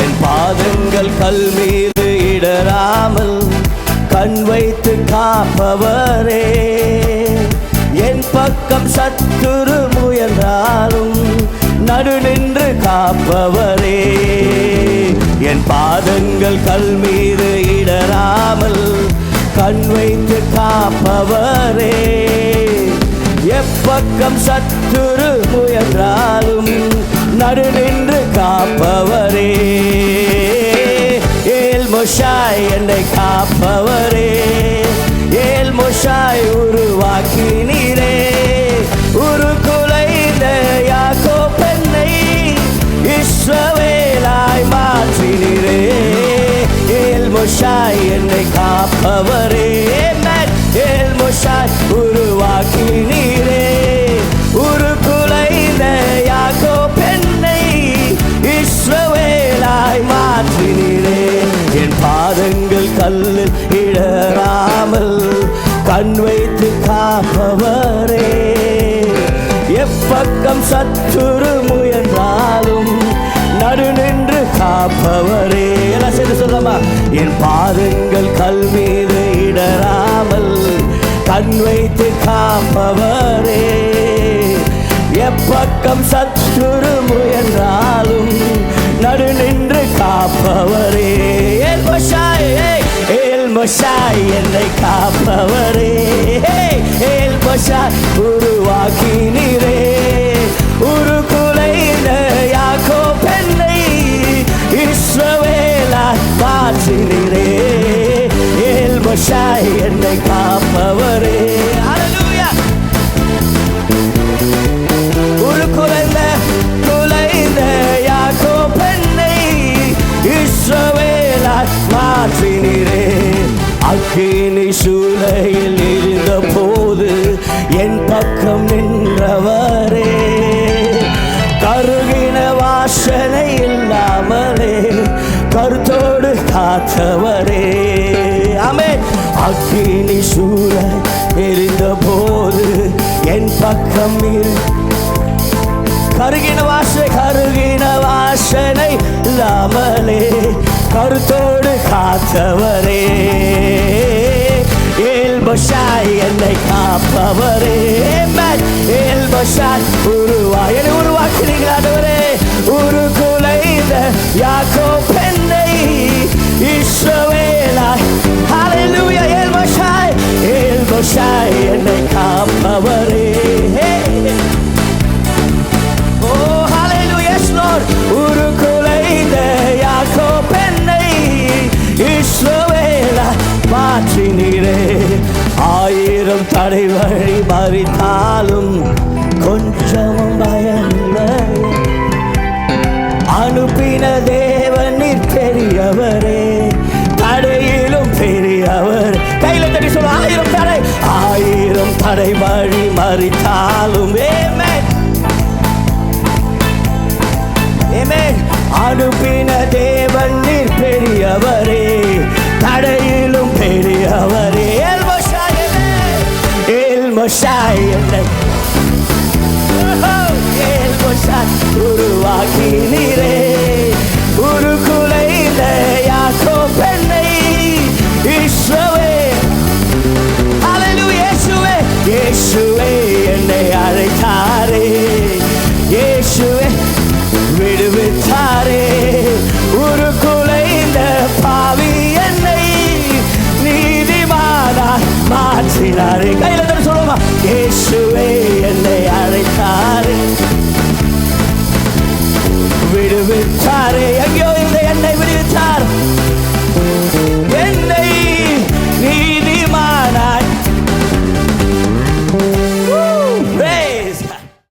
என் பாதங்கள் கல் மீது இடராமல் கண் வைத்து காப்பவரே, என் பக்கம் சத்துரு முயன்றாலும் நடு நின்று காப்பவரே. என் பாதங்கள் கல் மீது இடராமல் கண் வைத்து காப்பவரே, எப்பக்கம் சத்துரு முயன்றாலும் நடு நின்று காப்பவரே. ஏல் மோஷாய் என்னை காப்பவரே, ஏல் மோஷாய் உருவாக்கினீரே, உருக்குலைந்த யாக்கோப் என்னை இஸ்ரவேலாய் மாற்றினீரே. ஏல் மோஷாய் என்னை காப்பவரே, ஏல் மோஷாய் உருவாக்கினீரே, உருக்குலைந்த யாக்கோப் என்னை இஸ்ரவேலாய் மாற்றினீரே. என் பாதங்கள் கல்லில் இடராமல் கண் வைத்து காப்பவரே, எப்பக்கம் சத்துரு முயன்றாலும் நடு நின்று காப்பவரே. எல்லாம் சேர்ந்து சொல்லலாமா? என் பாதங்கள் கல் மீது இடராமல் கண் வைத்து காப்பவரே, எப்பக்கம் சத்துரு முயன்றாலும் நடு நின்று காப்பவரே. ஏல் மோஷாய், ஏல் மோஷாய் என்னை காப்பவரே, ஏல் மோஷாய் உருவாக்கினீரே, உருக்குலைந்த யாக்கோப் என்னை இஸ்ரவேலாய் மாற்றினீரே. ஏல் மோஷாய் என்னை காப்பவரே. ஹல்லேலூயா. உருக்குலைந்த யாக்கோப் என்னை இஸ்ரவேலாய் மாற்றினீரே. அக்கினி சூளையில் இருந்த போது என் பக்கம் நின்றவரே, கருகின வாசனை இல்லாமலே கருத்தோடு காத்தவரே. ஆமென். அக்கினி சூளை எரிந்த போது என் பக்கம் கருகின வாசனை இல்லாமலே கருத்தோடு காத்தவரே. ஏல் மோஷாய் என்னை காப்பவரே, ஏல் மோஷாய் என்னை உருவாக்கினீங்களே, உருக்குலைந்த யாக்கோப் என்னை இஸ்ரவேலாய். ஹல்லேலூயா. ஏல் மோஷாய் என்னை காப்பவரே. உருக்குலைந்த யாக்கோப் என்னை இஸ்ரவேலாய் மாற்றினீரே. 1000 தடை வழி மறித்தாலும் கொஞ்சமும் பயமில்லை, அனுப்பின தேவன் நீர் பெரியவரே, தடையிலும் பெரியவர். கையில தட்டி சொல்ல 1000 தடை வழி மறித்தாலும் அனுப்பின தேவன் நீர் பெரியவரே, தடையிலும் பெரியவரே. ஏல் மோஷாய் என்னை, ஏல் மோஷாய் உருவாக்கினீரே, உருக்குலைந்த யாக்கோப் என்னை இஸ்ரவேல். ஹல்லேலூயா. இயேசுவே என்னை அழைத்தாரே, இயேசுவே விடுவித்தாரே, உருக்குலைந்த பாவி என்னை நீதிமானாய் மாற்றினாரே. கையில சொல்லுமா? இயேசுவே